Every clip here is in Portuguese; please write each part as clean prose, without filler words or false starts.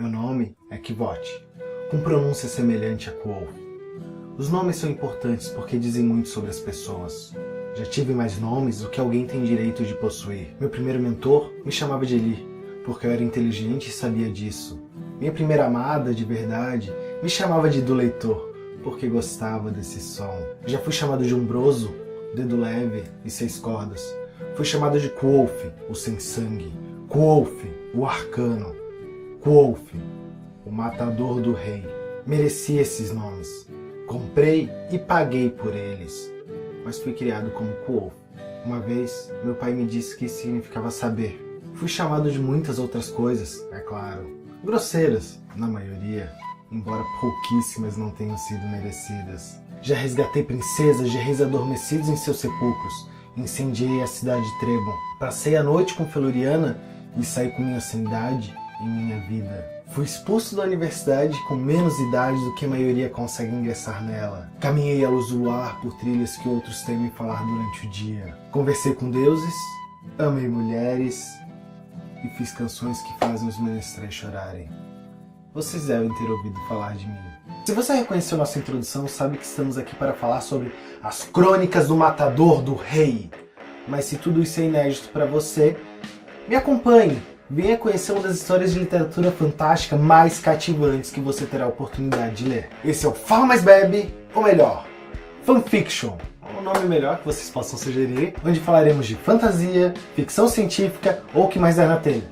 Meu nome é Kvote, com pronúncia semelhante a Quoth. Os nomes são importantes porque dizem muito sobre as pessoas. Já tive mais nomes do que alguém tem direito de possuir. Meu primeiro mentor me chamava de Eli, porque eu era inteligente e sabia disso. Minha primeira amada, de verdade, me chamava de do leitor, porque gostava desse som. Já fui chamado de umbroso, dedo leve e 6 cordas. Fui chamado de Quoth, o sem sangue. Quoth, o arcano. Quoth, o matador do rei. Mereci esses nomes. Comprei e paguei por eles. Mas fui criado como Quoth. Uma vez, meu pai me disse que isso significava saber. Fui chamado de muitas outras coisas, é claro. Grosseiras, na maioria, embora pouquíssimas não tenham sido merecidas. Já resgatei princesas de reis adormecidos em seus sepulcros. Incendiei a cidade de Trebon. Passei a noite com Feluriana e saí com minha sanidade e minha vida. Fui expulso da universidade com menos idade do que a maioria consegue ingressar nela. Caminhei à luz do luar por trilhas que outros temem falar durante o dia. Conversei com deuses, amei mulheres e fiz canções que fazem os menestréis chorarem. Vocês devem ter ouvido falar de mim. Se você reconheceu nossa introdução, sabe que estamos aqui para falar sobre as crônicas do matador do rei. Mas se tudo isso é inédito para você, me acompanhe. Venha conhecer uma das histórias de literatura fantástica mais cativantes que você terá a oportunidade de ler. Esse é o Fala Mais Bebe, ou melhor, Fanfiction. Um nome melhor que vocês possam sugerir, onde falaremos de fantasia, ficção científica ou o que mais der na telha,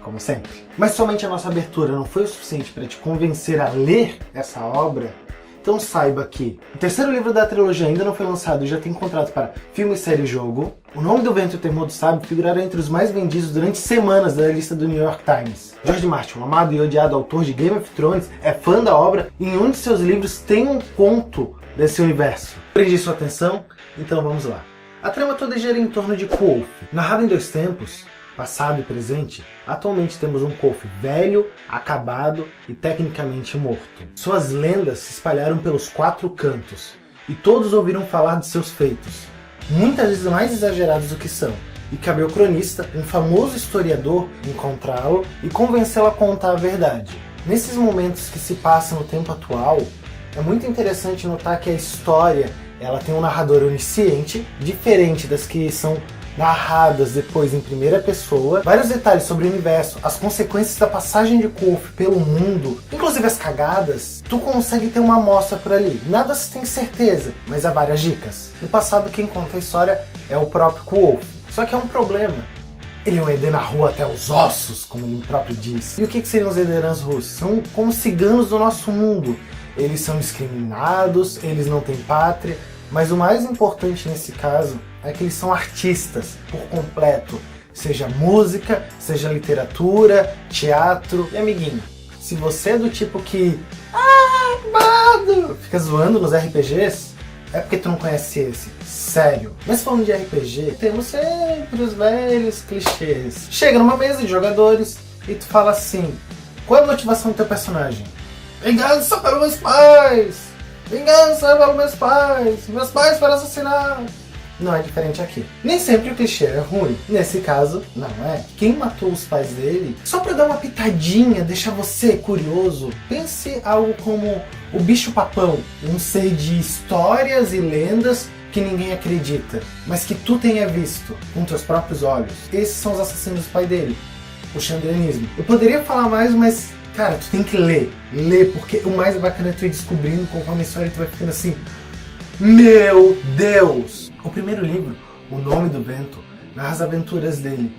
como sempre. Mas somente a nossa abertura não foi o suficiente para te convencer a ler essa obra? Então saiba que o terceiro livro da trilogia ainda não foi lançado e já tem contrato para filme, série e jogo. O Nome do Vento e o Temor do Sábio figuraram entre os mais vendidos durante semanas da lista do New York Times. George Martin, o amado e odiado autor de Game of Thrones, é fã da obra e em um de seus livros tem um conto desse universo. Prendi sua atenção? Então vamos lá. A trama toda gira em torno de Quoth. Narrado em 2 tempos, passado e presente, atualmente temos um Quoth velho, acabado e tecnicamente morto. Suas lendas se espalharam pelos 4 cantos e todos ouviram falar de seus feitos, muitas vezes mais exagerados do que são, e cabe ao cronista, um famoso historiador, encontrá-lo e convencê-lo a contar a verdade. Nesses momentos que se passam no tempo atual, é muito interessante notar que a história ela tem um narrador onisciente, diferente das que são narradas depois em primeira pessoa, vários detalhes sobre o universo, as consequências da passagem de Quoth pelo mundo, inclusive as cagadas, tu consegue ter uma amostra por ali. Nada se tem certeza, mas há várias dicas. No passado quem conta a história é o próprio Quoth, só que é um problema. Ele é um Eden na rua até os ossos, como ele próprio diz. E o que seriam os Edenãs russos? São como ciganos do nosso mundo. Eles são discriminados, eles não têm pátria, mas o mais importante nesse caso é que eles são artistas por completo, seja música, seja literatura, teatro. E amiguinho, se você é do tipo que fica zoando nos RPGs, é porque tu não conhece esse, sério. Mas falando de RPG, temos sempre os velhos clichês. Chega numa mesa de jogadores e tu fala assim: qual é a motivação do teu personagem? Vingança pelos meus pais! Vingança pelos meus pais! Meus pais foram assassinados! Não é diferente aqui. Nem sempre o clichê é ruim. Nesse caso, não é. Quem matou os pais dele, só pra dar uma pitadinha, deixar você curioso, pense algo como o bicho-papão, um ser de histórias e lendas que ninguém acredita, mas que tu tenha visto com teus próprios olhos. Esses são os assassinos do pai dele, o xandrianismo. Eu poderia falar mais, mas cara, tu tem que ler, porque o mais bacana é tu ir descobrindo conforme a história, tu vai ficando assim, meu Deus! O primeiro livro, O Nome do Vento, narra as aventuras dele,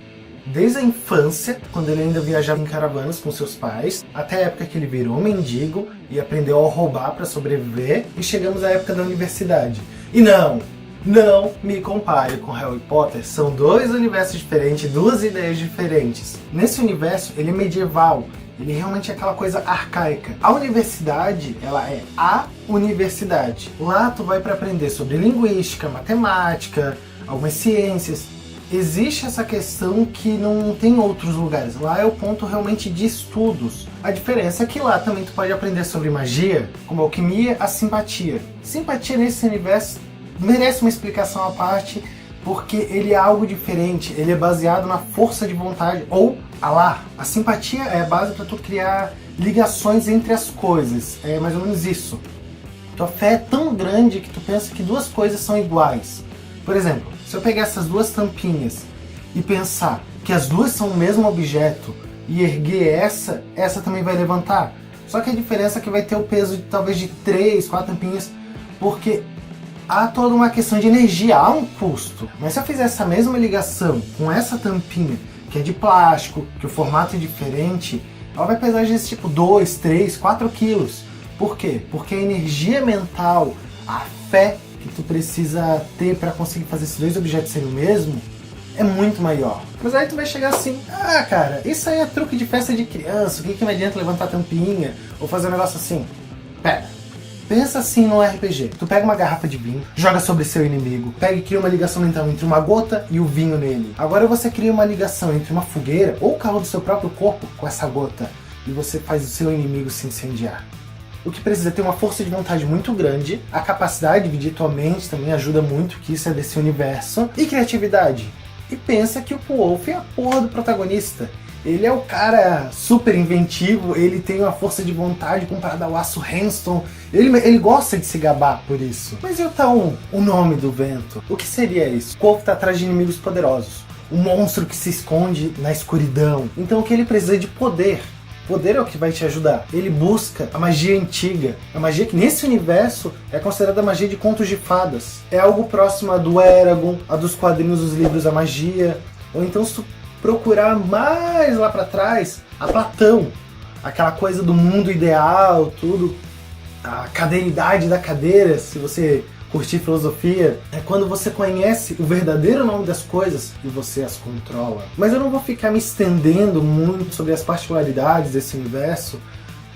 desde a infância, quando ele ainda viajava em caravanas com seus pais, até a época que ele virou mendigo e aprendeu a roubar para sobreviver, e chegamos à época da universidade. E não me compare com Harry Potter, são 2 universos diferentes, 2 ideias diferentes. Nesse universo, ele é medieval, ele realmente é aquela coisa arcaica. A universidade, ela é a universidade. Lá tu vai para aprender sobre linguística, matemática, algumas ciências. Existe essa questão que não tem em outros lugares. Lá é o ponto realmente de estudos. A diferença é que lá também tu pode aprender sobre magia, como alquimia, a simpatia. Simpatia nesse universo merece uma explicação à parte, porque ele é algo diferente, ele é baseado na força de vontade, ou a simpatia é a base para tu criar ligações entre as coisas, é mais ou menos isso. Tua fé é tão grande que tu pensa que duas coisas são iguais. Por exemplo, se eu pegar essas duas tampinhas e pensar que as duas são o mesmo objeto e erguer essa também vai levantar. Só que a diferença é que vai ter o peso de talvez de 3, 4 tampinhas, porque há toda uma questão de energia, há um custo. Mas se eu fizer essa mesma ligação com essa tampinha, que é de plástico, que o formato é diferente, ela vai pesar desse tipo 2, 3, 4 quilos. Por quê? Porque a energia mental, a fé que tu precisa ter para conseguir fazer esses dois objetos serem o mesmo, é muito maior. Mas aí tu vai chegar assim, cara, isso aí é truque de festa de criança, o que me adianta levantar a tampinha, ou fazer um negócio assim? Pera, pensa assim no RPG. Tu pega uma garrafa de vinho, joga sobre seu inimigo, pega e cria uma ligação mental entre uma gota e o vinho nele. Agora você cria uma ligação entre uma fogueira ou o calor do seu próprio corpo com essa gota, e você faz o seu inimigo se incendiar. O que precisa é ter uma força de vontade muito grande, a capacidade de dividir tua mente também ajuda muito, que isso é desse universo, e criatividade. E pensa que o Wolf é a porra do protagonista. Ele é o cara super inventivo, ele tem uma força de vontade comparada ao Aço Henston, ele gosta de se gabar por isso. Mas então, o nome do vento? O que seria isso? O Wolf está atrás de inimigos poderosos, um monstro que se esconde na escuridão. Então o que ele precisa é de poder. Poder é o que vai te ajudar. Ele busca a magia antiga, a magia que nesse universo é considerada a magia de contos de fadas. É algo próximo a do Eragon, a dos quadrinhos dos livros A Magia, ou então se tu procurar mais lá pra trás, a Platão, aquela coisa do mundo ideal, tudo, a cadeiridade da cadeira, se você curtir filosofia, é quando você conhece o verdadeiro nome das coisas e você as controla. Mas eu não vou ficar me estendendo muito sobre as particularidades desse universo,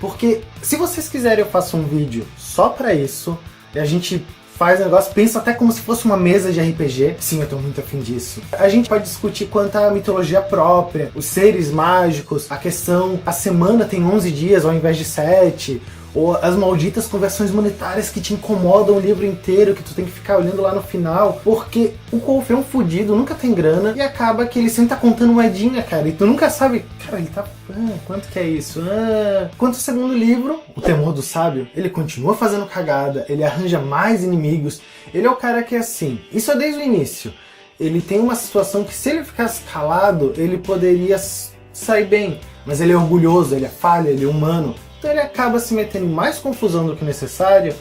porque se vocês quiserem eu faço um vídeo só pra isso, e a gente faz um negócio, pensa até como se fosse uma mesa de RPG. Sim, eu tô muito afim disso. A gente pode discutir quanto à mitologia própria, os seres mágicos, a questão, a semana tem 11 dias ao invés de 7, ou as malditas conversões monetárias que te incomodam o livro inteiro, que tu tem que ficar olhando lá no final, porque o Wolf é um fudido, nunca tem grana, e acaba que ele sempre tá contando moedinha, cara, e tu nunca sabe, cara, ele tá, quanto que é isso? Quanto ao segundo livro, O Temor do Sábio, ele continua fazendo cagada, ele arranja mais inimigos, ele é o cara que é assim, isso é desde o início, ele tem uma situação que se ele ficasse calado, ele poderia sair bem, mas ele é orgulhoso, ele é falha, ele é humano, então ele acaba se metendo em mais confusão do que necessário.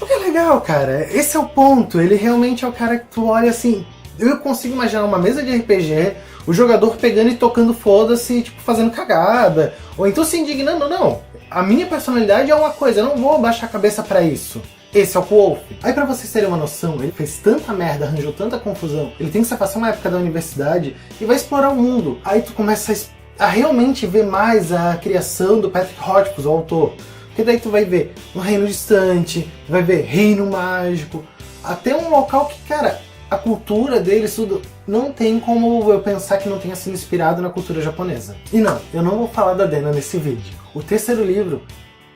O que é legal, cara. Esse é o ponto. Ele realmente é o cara que tu olha assim... Eu consigo imaginar uma mesa de RPG, o jogador pegando e tocando foda-se, tipo, fazendo cagada. Ou então se indignando. Não. A minha personalidade é uma coisa. Eu não vou baixar a cabeça pra isso. Esse é o Wolf. Aí pra vocês terem uma noção, ele fez tanta merda, arranjou tanta confusão. Ele tem que se afastar uma época da universidade e vai explorar o mundo. Aí tu começa a realmente ver mais a criação do Patrick Rothfuss, o autor. Porque daí tu vai ver um reino distante, vai ver reino mágico, até um local que, cara, a cultura deles tudo não tem como eu pensar que não tenha sido inspirado na cultura japonesa. E não, eu não vou falar da Dena nesse vídeo. O terceiro livro,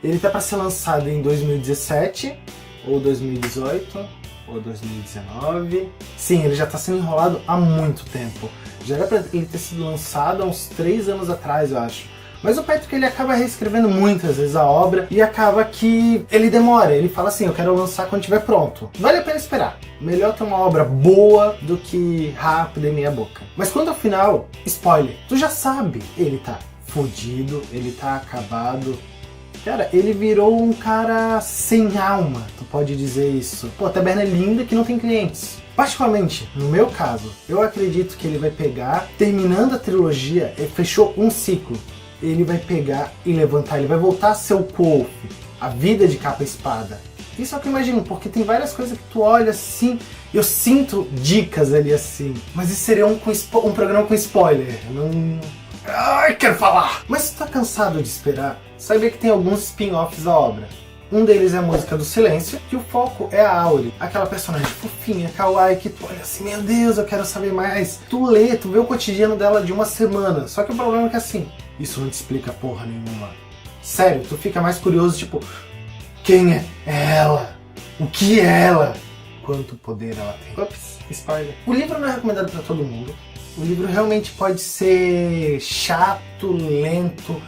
ele tá para ser lançado em 2017, ou 2018, ou 2019. Sim, ele já tá sendo enrolado há muito tempo. Já era pra ele ter sido lançado há uns 3 anos atrás, eu acho. Mas o Patrick, ele acaba reescrevendo muitas vezes a obra e acaba que ele demora. Ele fala assim, eu quero lançar quando estiver pronto. Vale a pena esperar. Melhor ter uma obra boa do que rápida em meia boca. Mas quando ao final, spoiler, tu já sabe, ele tá fudido, ele tá acabado. Cara, ele virou um cara sem alma, tu pode dizer isso. Pô, a taberna é linda que não tem clientes. Particularmente, no meu caso, eu acredito que ele vai pegar, terminando a trilogia, ele fechou um ciclo. Ele vai pegar e levantar, ele vai voltar a ser o Wolf, a vida de capa e espada. Isso é o que eu imagino, porque tem várias coisas que tu olha assim, eu sinto dicas ali assim. Mas isso seria um programa com spoiler, não... Ai, quero falar! Mas se tu tá cansado de esperar, saiba que tem alguns spin-offs da obra. Um deles é a Música do Silêncio, que o foco é a Auri, aquela personagem fofinha, kawaii, que tu olha assim, meu Deus, eu quero saber mais. Tu lê, tu vê o cotidiano dela de uma semana, só que o problema é que assim, isso não te explica porra nenhuma. Sério, tu fica mais curioso, tipo, quem é ela? O que é ela? quanto poder ela tem. Ups, spoiler. O livro não é recomendado para todo mundo. O livro realmente pode ser chato, lento.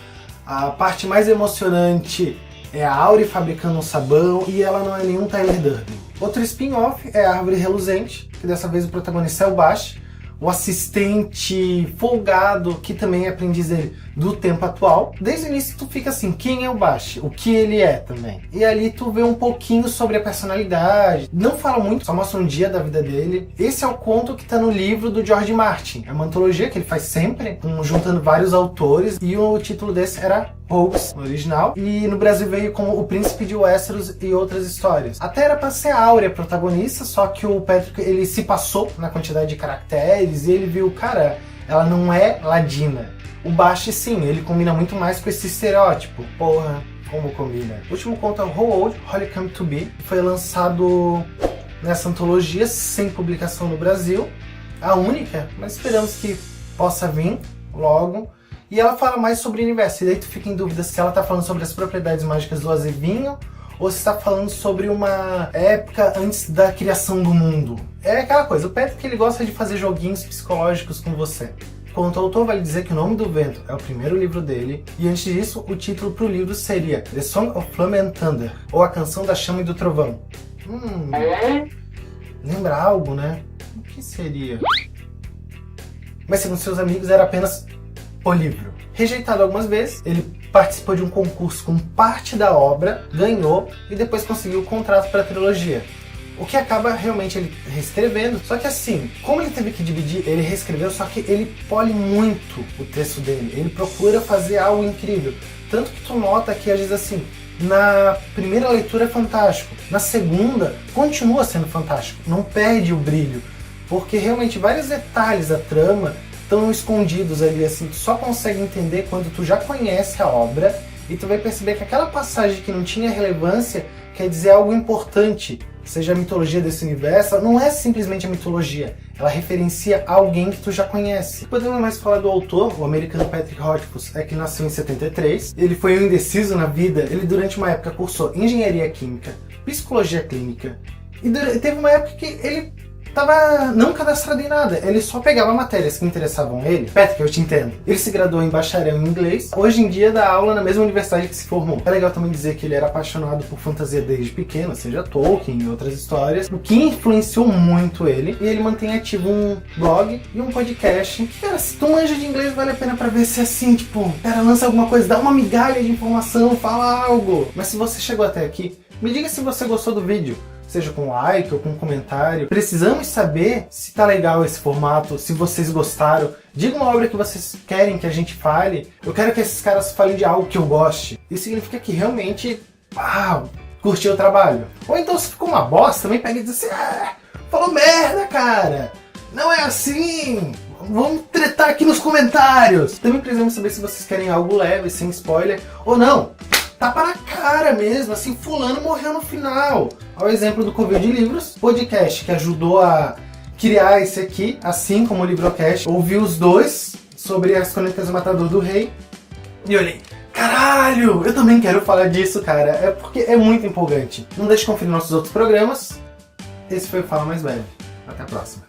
A parte mais emocionante é a Auri fabricando um sabão e ela não é nenhum Tyler Durden. Outro spin-off é a Árvore Reluzente, que dessa vez o protagonista é o Bast, o assistente folgado, que também é aprendiz dele do tempo atual. Desde o início tu fica assim, quem é o Bast? O que ele é também? E ali tu vê um pouquinho sobre a personalidade. Não fala muito, só mostra um dia da vida dele. Esse é o conto que tá no livro do George Martin. É uma antologia que ele faz sempre, juntando vários autores. E o título desse era Rogues, no original. E no Brasil veio como O Príncipe de Westeros e Outras Histórias. Até era pra ser a Áurea protagonista, só que o Patrick, ele se passou na quantidade de caracteres e ele viu, cara, ela não é ladina. O Bast, sim, ele combina muito mais com esse estereótipo. Porra, como combina. O último conto é o How Old Holly Come to Be. Foi lançado nessa antologia, sem publicação no Brasil. A única, mas esperamos que possa vir logo. E ela fala mais sobre o universo. E daí tu fica em dúvida se ela tá falando sobre as propriedades mágicas do azevinho ou se está falando sobre uma época antes da criação do mundo. É aquela coisa, o Patrick ele gosta de fazer joguinhos psicológicos com você. Quanto ao autor, vale dizer que O Nome do Vento é o primeiro livro dele, e antes disso, o título para o livro seria The Song of Flame and Thunder, ou A Canção da Chama e do Trovão. Lembra algo, né? O que seria? Mas segundo seus amigos, era apenas o livro. Rejeitado algumas vezes, ele participou de um concurso com parte da obra, ganhou e depois conseguiu o contrato para a trilogia. O que acaba realmente ele reescrevendo, só que assim, como ele teve que dividir, ele reescreveu, só que ele pole muito o texto dele, ele procura fazer algo incrível. Tanto que tu nota que às vezes assim, na primeira leitura é fantástico, na segunda continua sendo fantástico, não perde o brilho, porque realmente vários detalhes da trama estão escondidos ali, assim, tu só consegue entender quando tu já conhece a obra e tu vai perceber que aquela passagem que não tinha relevância quer dizer algo importante, seja a mitologia desse universo, não é simplesmente a mitologia, ela referencia alguém que tu já conhece. Podemos mais falar do autor, o americano Patrick Rothfuss, que nasceu em 73, ele foi um indeciso na vida, ele durante uma época cursou engenharia química, psicologia clínica, e teve uma época que ele tava não cadastrado em nada, ele só pegava matérias que interessavam ele. Patrick, eu te entendo. Ele se graduou em bacharel em inglês, hoje em dia dá aula na mesma universidade que se formou. É legal também dizer que ele era apaixonado por fantasia desde pequeno, seja Tolkien e outras histórias, o que influenciou muito ele, e ele mantém ativo um blog e um podcast. Que, cara, se tu manja de inglês, vale a pena pra ver se é assim, tipo, cara, lança alguma coisa, dá uma migalha de informação, fala algo. Mas se você chegou até aqui, me diga se você gostou do vídeo. Seja com like ou com comentário. Precisamos saber se tá legal esse formato, se vocês gostaram. Diga uma obra que vocês querem que a gente fale. Eu quero que esses caras falem de algo que eu goste. Isso significa que realmente, curtiu o trabalho. Ou então se ficou uma bosta, também pega e diz assim, falou merda, cara. Não é assim. Vamos tretar aqui nos comentários. Também precisamos saber se vocês querem algo leve, sem spoiler, ou não. Tapa na cara mesmo, assim, fulano morreu no final. Ao exemplo do Covil de Livros, podcast que ajudou a criar esse aqui, assim como o Livrocast. Ouvi os dois sobre as Crônicas do Matador do Rei e olhei, caralho, eu também quero falar disso, cara. É porque é muito empolgante. Não deixe de conferir nossos outros programas. Esse foi o Fala Mais Velho. Até a próxima.